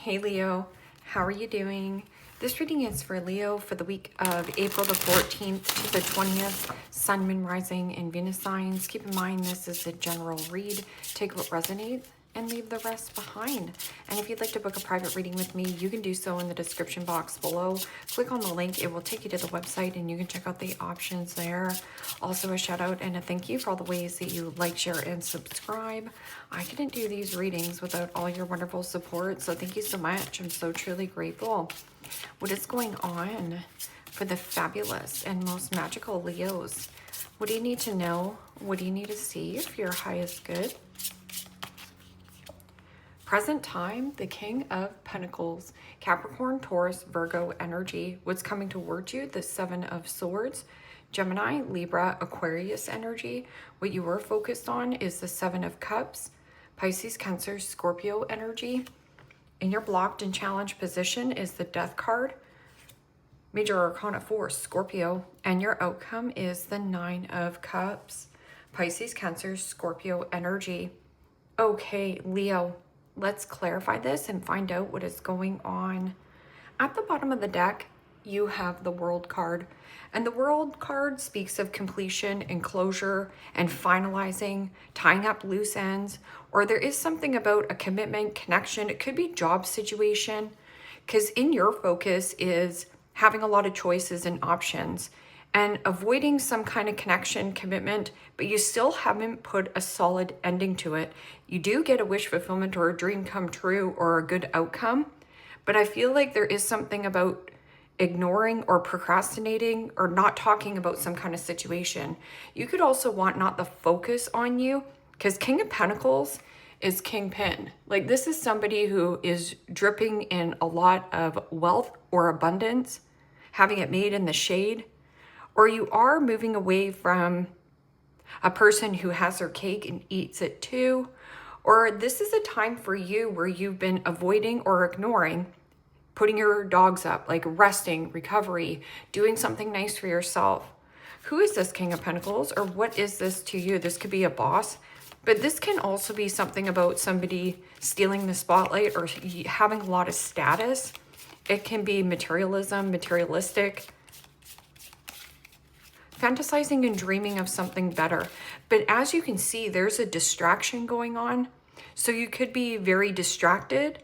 Hey Leo, how are you doing? This reading is for Leo for the week of April the 14th to the 20th, Sun, Moon, Rising, and Venus signs. Keep in mind this is a general read. Take what resonates and leave the rest behind. And if you'd like to book a private reading with me, you can do so in the description box below. Click on the link, it will take you to the website and you can check out the options there. Also a shout out and a thank you for all the ways that you like, share, and subscribe. I couldn't do these readings without all your wonderful support, so thank you so much. I'm so truly grateful. What is going on for the fabulous and most magical Leos? What do you need to know? What do you need to see if your highest good? Present time, the King of Pentacles, Capricorn, Taurus, Virgo energy. What's coming towards you? The Seven of Swords, Gemini, Libra, Aquarius energy. What you were focused on is the Seven of Cups, Pisces, Cancer, Scorpio energy. In your blocked and challenged position is the Death card, Major Arcana 4, Scorpio, and your outcome is the Nine of Cups, Pisces, Cancer, Scorpio energy. Okay, Leo. Let's clarify this and find out what is going on. At the bottom of the deck, you have the World card. And the World card speaks of completion and closure and finalizing, tying up loose ends, or there is something about a commitment, connection. It could be job situation, because in your focus is having a lot of choices and options and avoiding some kind of connection, commitment, but you still haven't put a solid ending to it. You do get a wish fulfillment or a dream come true or a good outcome, but I feel like there is something about ignoring or procrastinating or not talking about some kind of situation. You could also want not the focus on you, because King of Pentacles is kingpin. Like, this is somebody who is dripping in a lot of wealth or abundance, having it made in the shade. Or you are moving away from a person who has their cake and eats it too. Or this is a time for you where you've been avoiding or ignoring putting your dogs up, like resting, recovery, doing something nice for yourself. Who is this King of Pentacles, or what is this to you? This could be a boss, but this can also be something about somebody stealing the spotlight or having a lot of status. It can be materialism, materialistic, fantasizing and dreaming of something better. But as you can see, there's a distraction going on. So you could be very distracted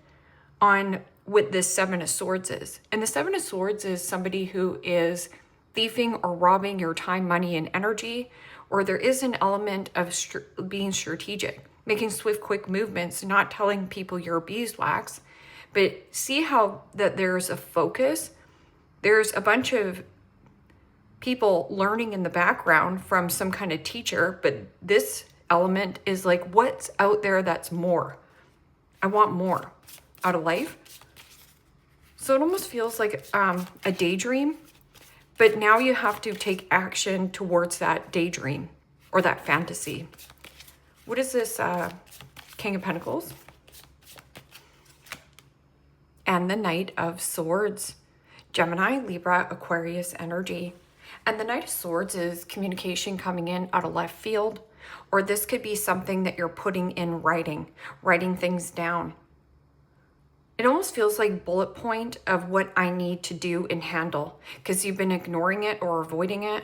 on what this Seven of Swords is. And the Seven of Swords is somebody who is thieving or robbing your time, money, and energy. Or there is an element of being strategic, making swift, quick movements, not telling people you're beeswax. But see how that there's a focus. There's a bunch of people learning in the background from some kind of teacher, but this element is like, what's out there that's more? I want more out of life. So it almost feels like a daydream, but now you have to take action towards that daydream or that fantasy. What is this King of Pentacles? And the Knight of Swords, Gemini, Libra, Aquarius energy. And the Knight of Swords is communication coming in out of left field, or this could be something that you're putting in writing things down. It almost feels like bullet point of what I need to do and handle, because you've been ignoring it or avoiding it.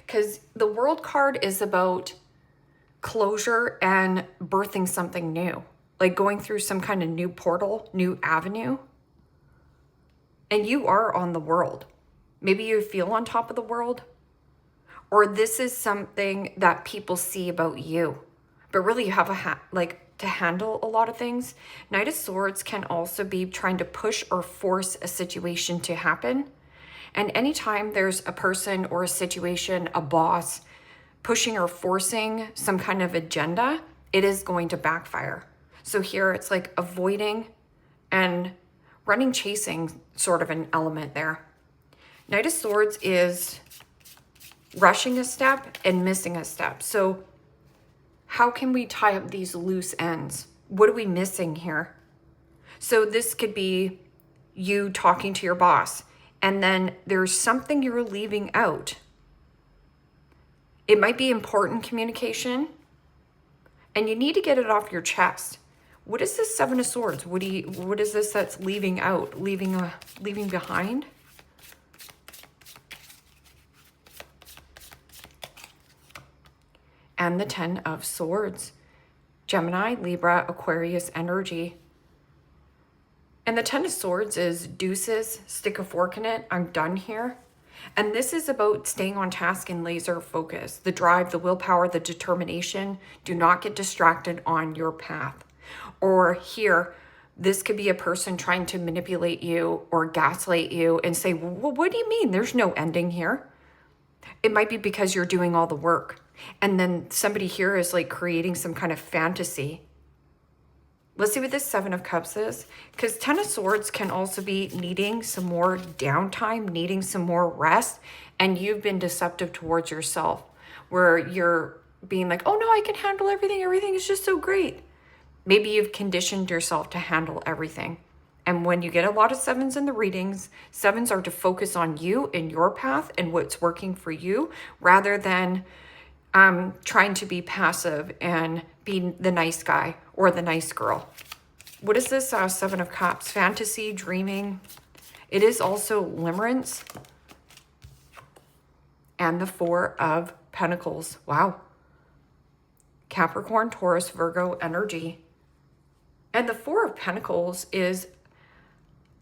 Because the World card is about closure and birthing something new, like going through some kind of new portal, new avenue. And you are on the world. Maybe you feel on top of the world, or this is something that people see about you, but really you have to handle a lot of things. Knight of Swords can also be trying to push or force a situation to happen. And anytime there's a person or a situation, a boss, pushing or forcing some kind of agenda, it is going to backfire. So here it's like avoiding and running, chasing, sort of an element there. Knight of Swords is rushing a step and missing a step. So how can we tie up these loose ends? What are we missing here? So this could be you talking to your boss, and then there's something you're leaving out. It might be important communication, and you need to get it off your chest. What is this Seven of Swords? What is this that's leaving out, leaving behind? And the Ten of Swords. Gemini, Libra, Aquarius energy. And the Ten of Swords is deuces, stick a fork in it, I'm done here. And this is about staying on task and laser focus. The drive, the willpower, the determination. Do not get distracted on your path. Or here, this could be a person trying to manipulate you or gaslight you and say, well, what do you mean? There's no ending here. It might be because you're doing all the work. And then somebody here is like creating some kind of fantasy. Let's see what this Seven of Cups is. Because Ten of Swords can also be needing some more downtime, needing some more rest. And you've been deceptive towards yourself. Where you're being like, oh no, I can handle everything. Everything is just so great. Maybe you've conditioned yourself to handle everything. And when you get a lot of sevens in the readings, sevens are to focus on you and your path and what's working for you rather than trying to be passive and be the nice guy or the nice girl. What is this Seven of Cups? Fantasy, dreaming. It is also limerence. And the Four of Pentacles. Wow. Capricorn, Taurus, Virgo energy. And the Four of Pentacles is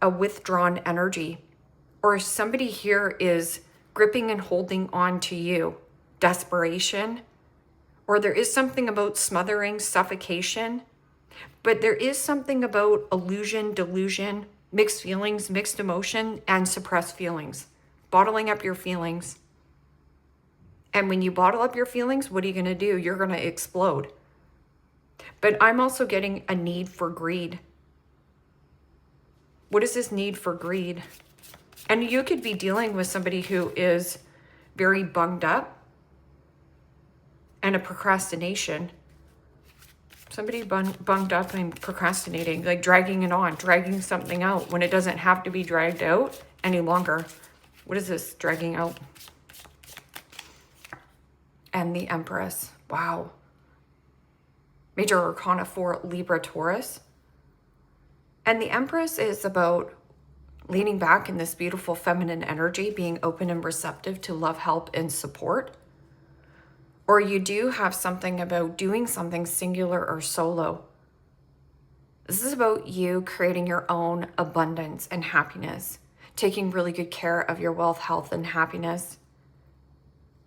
a withdrawn energy. Or somebody here is gripping and holding on to you. Desperation. Or there is something about smothering, suffocation. But there is something about illusion, delusion, mixed feelings, mixed emotion, and suppressed feelings. Bottling up your feelings. And when you bottle up your feelings, what are you going to do? You're going to explode. But I'm also getting a need for greed. What is this need for greed? And you could be dealing with somebody who is very bunged up and a procrastination. Somebody bunged up and procrastinating, like dragging it on, dragging something out when it doesn't have to be dragged out any longer. What is this dragging out? And the Empress. Wow. Major Arcana for Libra, Taurus. And the Empress is about leaning back in this beautiful feminine energy, being open and receptive to love, help, and support. Or you do have something about doing something singular or solo. This is about you creating your own abundance and happiness, taking really good care of your wealth, health, and happiness,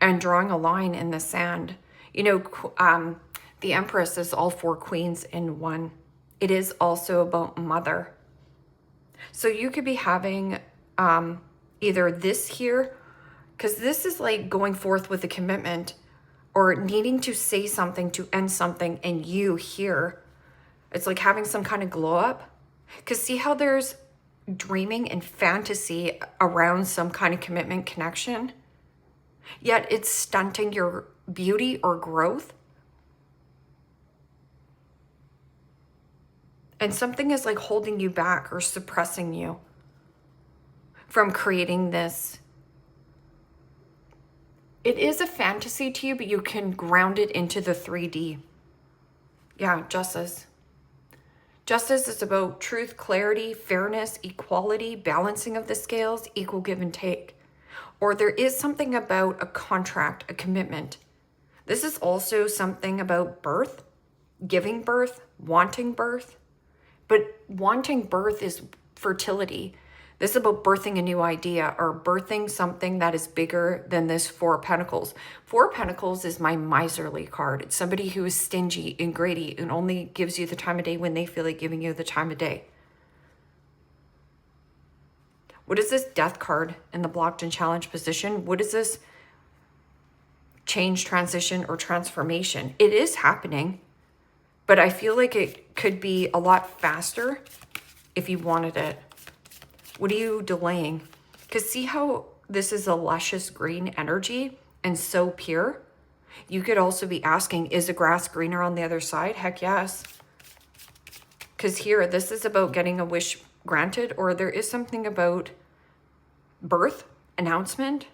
and drawing a line in the sand. You know, the Empress is all four queens in one. It is also about mother. So you could be having either this here, because this is like going forth with a commitment, or needing to say something to end something, and you here. It's like having some kind of glow up. Because see how there's dreaming and fantasy around some kind of commitment connection? Yet it's stunting your beauty or growth. And something is like holding you back or suppressing you from creating this. It is a fantasy to you, but you can ground it into the 3D. Yeah, justice. Justice is about truth, clarity, fairness, equality, balancing of the scales, equal give and take. Or there is something about a contract, a commitment. This is also something about birth, giving birth, wanting birth. But wanting birth is fertility. This is about birthing a new idea or birthing something that is bigger than this Four of Pentacles. Four of Pentacles is my miserly card. It's somebody who is stingy and greedy and only gives you the time of day when they feel like giving you the time of day. What is this Death card in the blocked and challenged position? What is this change, transition, or transformation? It is happening, but I feel like it could be a lot faster if you wanted it. What are you delaying? Because see how this is a luscious green energy and so pure? You could also be asking, is the grass greener on the other side? Heck yes. Because here, this is about getting a wish granted, or there is something about birth, announcement.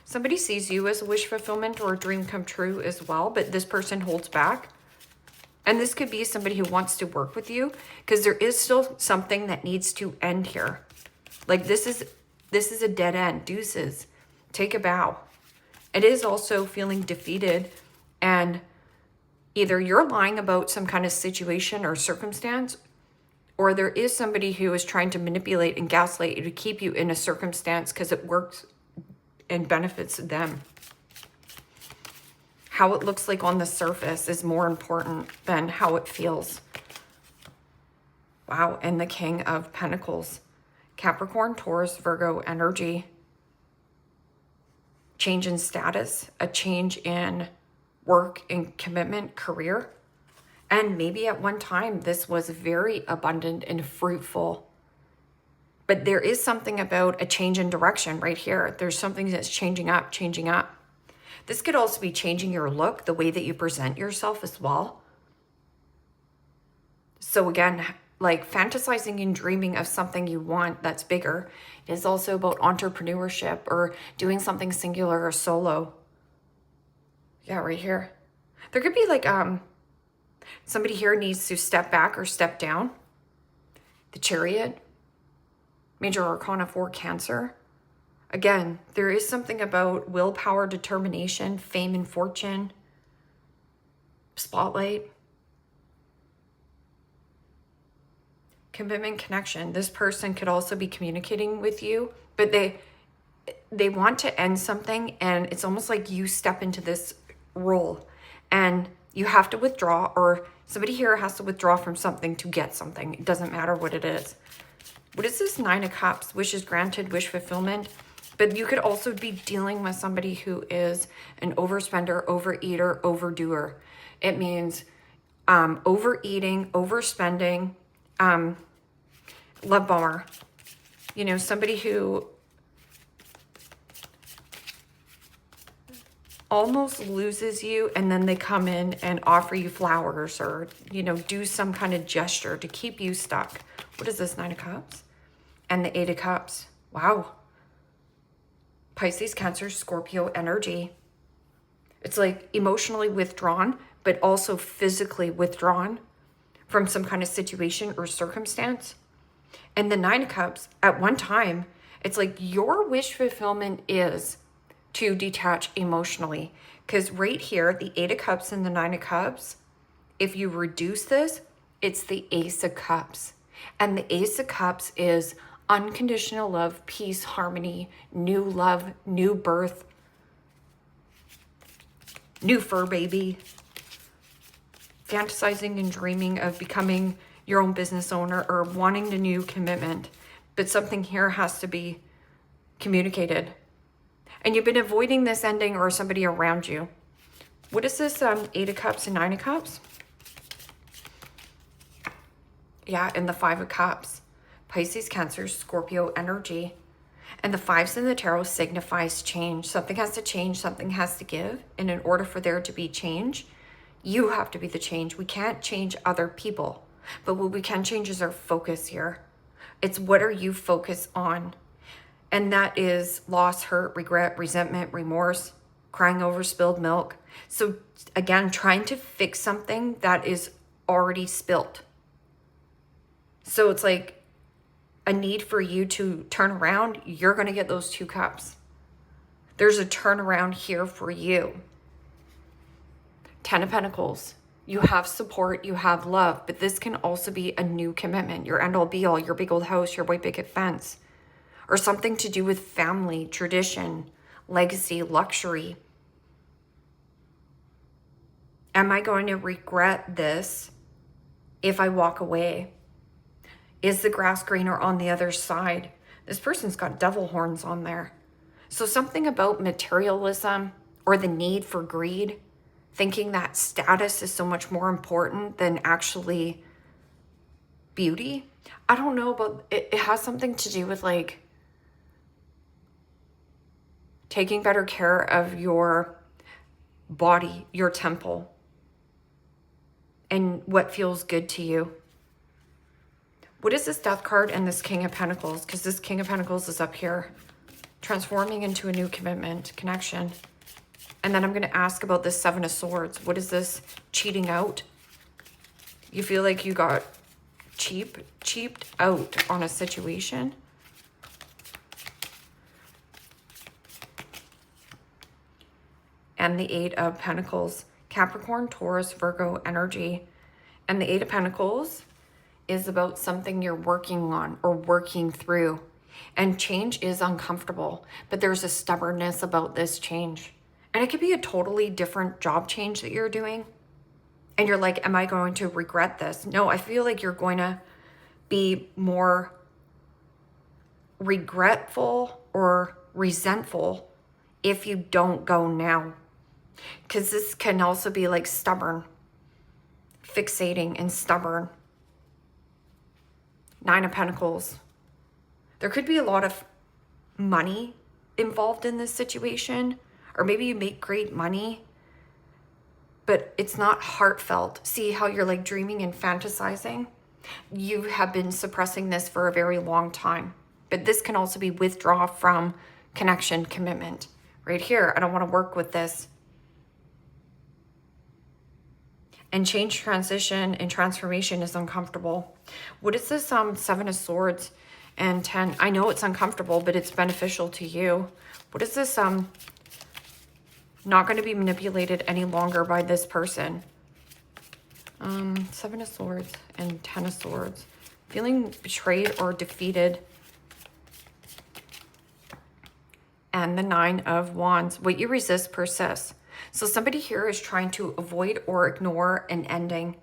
Somebody sees you as a wish fulfillment or a dream come true as well, but this person holds back. And this could be somebody who wants to work with you, because there is still something that needs to end here. Like this is a dead end. Deuces. Take a bow. It is also feeling defeated, and either you're lying about some kind of situation or circumstance, or there is somebody who is trying to manipulate and gaslight you to keep you in a circumstance because it works and benefits them. How it looks like on the surface is more important than how it feels. Wow, and the King of Pentacles. Capricorn, Taurus, Virgo energy. Change in status, a change in work and commitment, career. And maybe at one time this was very abundant and fruitful. But there is something about a change in direction right here. There's something that's changing up, changing up. This could also be changing your look, the way that you present yourself as well. So again, like fantasizing and dreaming of something you want that's bigger is also about entrepreneurship or doing something singular or solo. Yeah, right here. There could be like somebody here needs to step back or step down. The Chariot. Major Arcana 4, Cancer. Again, there is something about willpower, determination, fame and fortune. Spotlight. Commitment, connection. This person could also be communicating with you, but they want to end something, and it's almost like you step into this role and you have to withdraw, or somebody here has to withdraw from something to get something. It doesn't matter what it is. What is this 9 of Cups? Wishes granted, wish fulfillment. But you could also be dealing with somebody who is an overspender, overeater, overdoer. It means overeating, overspending, love bomber. You know, somebody who almost loses you and then they come in and offer you flowers or, you know, do some kind of gesture to keep you stuck. What is this 9 of Cups? And the 8 of Cups. Wow. Pisces, Cancer, Scorpio energy. It's like emotionally withdrawn, but also physically withdrawn from some kind of situation or circumstance. And the 9 of Cups, at one time, it's like your wish fulfillment is to detach emotionally. Because right here, the 8 of Cups and the 9 of Cups, if you reduce this, it's the Ace of Cups. And the Ace of Cups is unconditional love, peace, harmony, new love, new birth, new fur baby, fantasizing and dreaming of becoming your own business owner or wanting a new commitment. But something here has to be communicated. And you've been avoiding this ending or somebody around you. What is this 8 of Cups and 9 of Cups? Yeah, and the 5 of Cups. Pisces, Cancer, Scorpio energy. And the 5s in the tarot signifies change. Something has to change, something has to give. And in order for there to be change, you have to be the change. We can't change other people. But what we can change is our focus here. It's what are you focused on? And that is loss, hurt, regret, resentment, remorse, crying over spilled milk. So again, trying to fix something that is already spilt. So it's like a need for you to turn around. You're going to get those 2 cups. There's a turnaround here for you. 10 of Pentacles. You have support, you have love, but this can also be a new commitment. Your end all be all, your big old house, your white picket fence, or something to do with family, tradition, legacy, luxury. Am I going to regret this if I walk away? Is the grass greener on the other side? This person's got devil horns on there. So something about materialism or the need for greed, thinking that status is so much more important than actually beauty. I don't know, but it has something to do with like taking better care of your body, your temple, and what feels good to you. What is this Death card and this King of Pentacles? Because this King of Pentacles is up here. Transforming into a new commitment, connection. And then I'm going to ask about this 7 of Swords. What is this? Cheating out? You feel like you got cheaped out on a situation. And the Eight of Pentacles, Capricorn, Taurus, Virgo energy. And the Eight of Pentacles is about something you're working on or working through. And change is uncomfortable, but there's a stubbornness about this change. And it could be a totally different job change that you're doing. And you're like, am I going to regret this? No, I feel like you're going to be more regretful or resentful if you don't go now. Because this can also be like stubborn, fixating and stubborn. Nine of Pentacles. There could be a lot of money involved in this situation, or maybe you make great money, but it's not heartfelt. See how you're like dreaming and fantasizing? You have been suppressing this for a very long time, but this can also be withdraw from connection, commitment. Right here, I don't want to work with this. And change, transition, and transformation is uncomfortable. What is this Seven of Swords and 10? I know it's uncomfortable, but it's beneficial to you. What is this not going to be manipulated any longer by this person? Seven of Swords and 10 of Swords. Feeling betrayed or defeated. And the Nine of Wands. What you resist persists. So somebody here is trying to avoid or ignore an ending,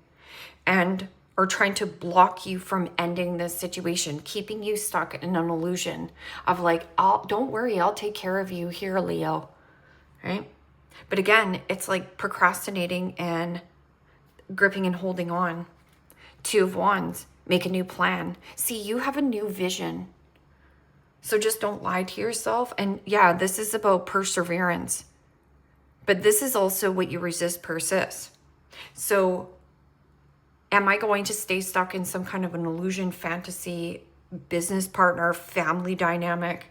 and or trying to block you from ending this situation, keeping you stuck in an illusion of like, don't worry, I'll take care of you here, Leo, right? But again, it's like procrastinating and gripping and holding on. Two of Wands, make a new plan. See, you have a new vision. So just don't lie to yourself. And yeah, this is about perseverance. But this is also what you resist persists. So am I going to stay stuck in some kind of an illusion, fantasy, business partner, family dynamic?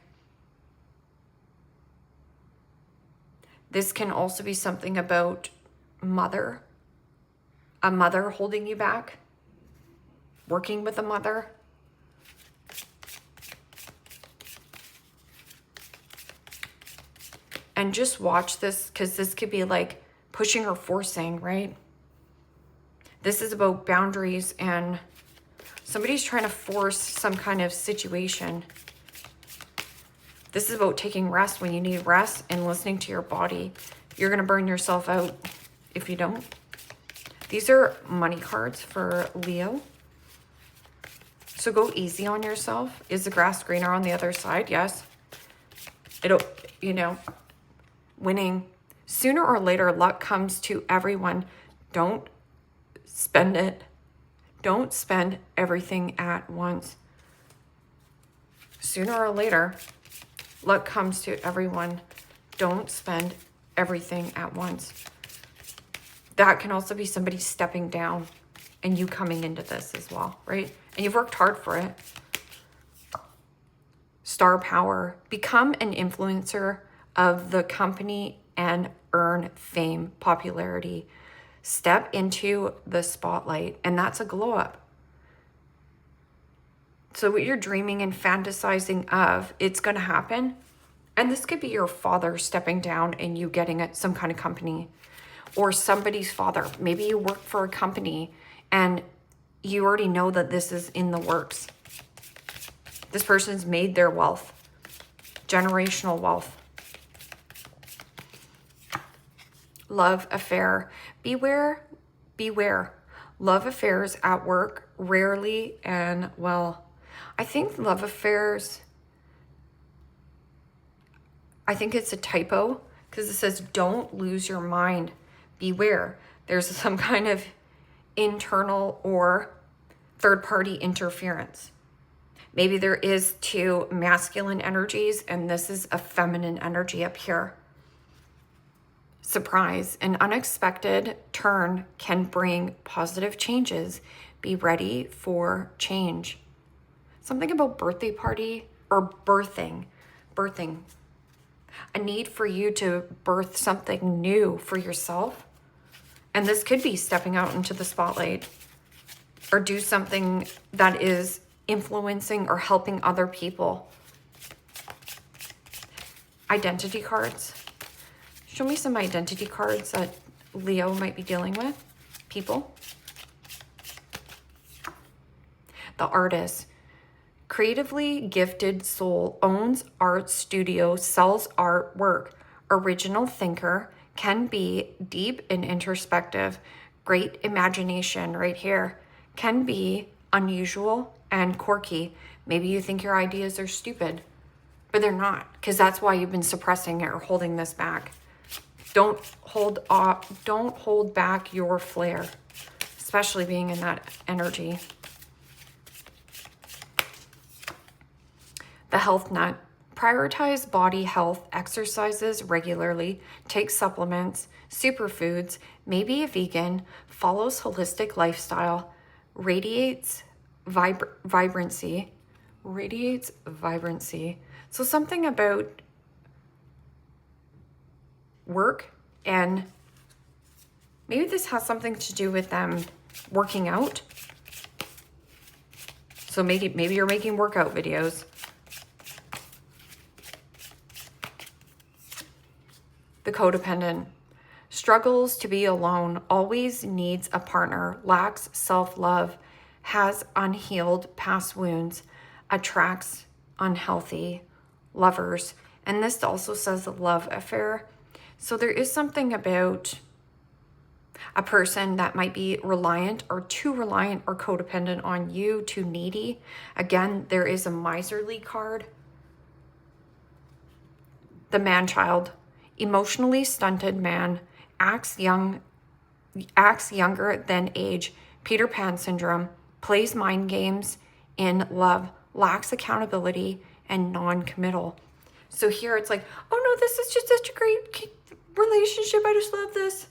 This can also be something about a mother holding you back, working with a mother. And just watch this, because this could be like pushing or forcing, right? This is about boundaries, and somebody's trying to force some kind of situation. This is about taking rest when you need rest and listening to your body. You're going to burn yourself out if you don't. These are money cards for Leo. So go easy on yourself. Is the grass greener on the other side? Yes. It'll, winning. Sooner or later, luck comes to everyone. Don't spend it. Don't spend everything at once. Sooner or later, luck comes to everyone. Don't spend everything at once. That can also be somebody stepping down and you coming into this as well, right? And you've worked hard for it. Star power. Become an influencer of the company and earn fame, popularity. Step into the spotlight, and that's a glow up. So what you're dreaming and fantasizing of, it's going to happen. And this could be your father stepping down and you getting some kind of company, or somebody's father. Maybe you work for a company and you already know that this is in the works. This person's made their wealth, generational wealth. Love affair. Beware, beware. Love affairs at work rarely, and well, I think love affairs, I think it's a typo, because it says don't lose your mind. Beware. There's some kind of internal or third-party interference. Maybe there is two masculine energies and this is a feminine energy up here. Surprise. An unexpected turn can bring positive changes. Be ready for change. Something about birthday party or birthing. A need for you to birth something new for yourself. And this could be stepping out into the spotlight. or do something that is influencing or helping other people. Identity cards. Show me some identity cards that Leo might be dealing with. People. The artist. Creatively gifted soul, owns art studio, sells artwork. Original thinker, can be deep and introspective. Great imagination right here. Can be unusual and quirky. Maybe you think your ideas are stupid, but they're not, because that's why you've been suppressing it or holding this back. Don't hold back your flair, especially being in that energy. The health nut. Prioritize body health, exercises regularly, take supplements, superfoods, maybe a vegan, follows holistic lifestyle, radiates vibrancy. Radiates vibrancy. So something about work, and maybe this has something to do with them working out. So maybe you're making workout videos. The codependent. Struggles to be alone, always needs a partner, lacks self-love, has unhealed past wounds, attracts unhealthy lovers. And this also says a love affair. So there is something about a person that might be reliant or too reliant or codependent on you, too needy. Again, there is a miserly card. The man-child. Emotionally stunted man, acts younger than age, Peter Pan syndrome, plays mind games in love, lacks accountability, and non-committal. So here it's like, oh no, this is just such a great relationship. I just love this.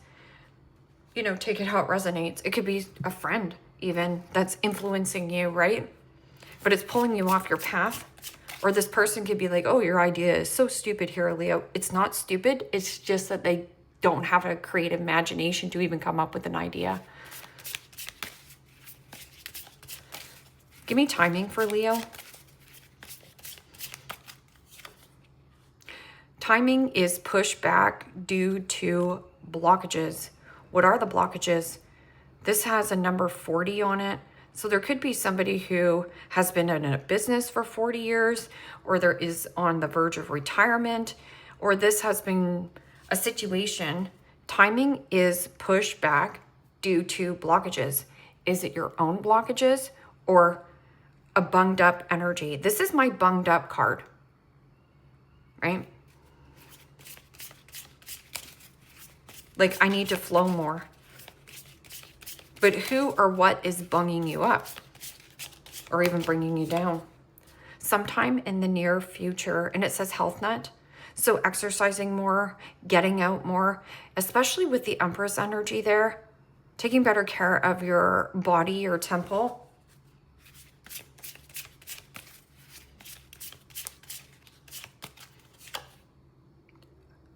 You know, take it how it resonates. It could be a friend even that's influencing you, right? But it's pulling you off your path. Or this person could be like, oh, your idea is so stupid here, Leo. It's not stupid. It's just that they don't have a creative imagination to even come up with an idea. Give me timing for Leo. Timing is pushed back due to blockages. What are the blockages? This has a number 40 on it. So there could be somebody who has been in a business for 40 years, or there is on the verge of retirement, or this has been a situation. Timing is pushed back due to blockages. Is it your own blockages or a bunged up energy? This is my bunged up card, right? Like I need to flow more. But who or what is bunging you up or even bringing you down? Sometime in the near future, and it says health nut. So exercising more, getting out more, especially with the Empress energy there, taking better care of your body, your temple.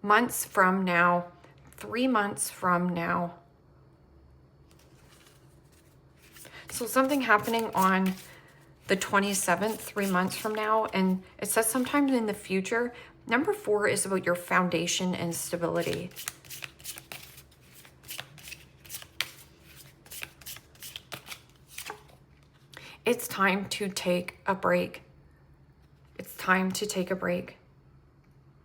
Months from now, 3 months from now. So something happening on the 27th, 3 months from now, and it says sometime in the future. Number 4 is about your foundation and stability. It's time to take a break. It's time to take a break.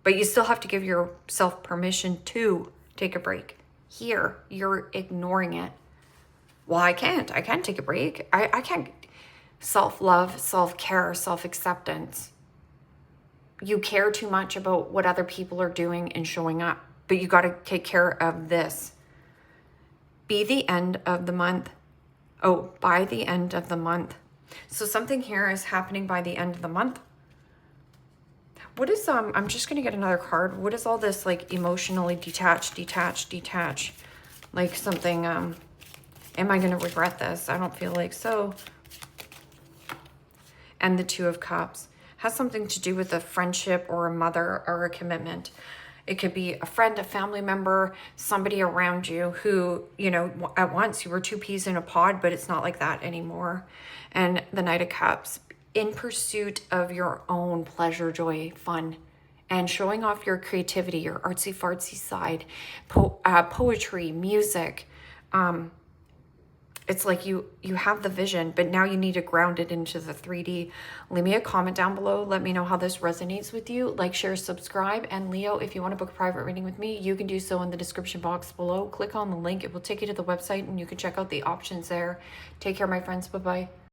But you still have to give yourself permission to take a break. Here, you're ignoring it. Well, I can't take a break. I can't. Self-love, self-care, self-acceptance. You care too much about what other people are doing and showing up, but you got to take care of this. Be the end of the month. Oh, by the end of the month. So something here is happening by the end of the month. What is, I'm just going to get another card. What is all this like emotionally detach? Like something, am I going to regret this? I don't feel like so. And the Two of Cups has something to do with a friendship or a mother or a commitment. It could be a friend, a family member, somebody around you who, you know, at once you were two peas in a pod, but it's not like that anymore. And the Knight of Cups, in pursuit of your own pleasure, joy, fun, and showing off your creativity, your artsy fartsy side, poetry, music. It's like you have the vision, but now you need to ground it into the 3D. Leave me a comment down below. Let me know how this resonates with you. Like, share, subscribe. And Leo, if you want to book a private reading with me, you can do so in the description box below. Click on the link. It will take you to the website and you can check out the options there. Take care, my friends. Bye-bye.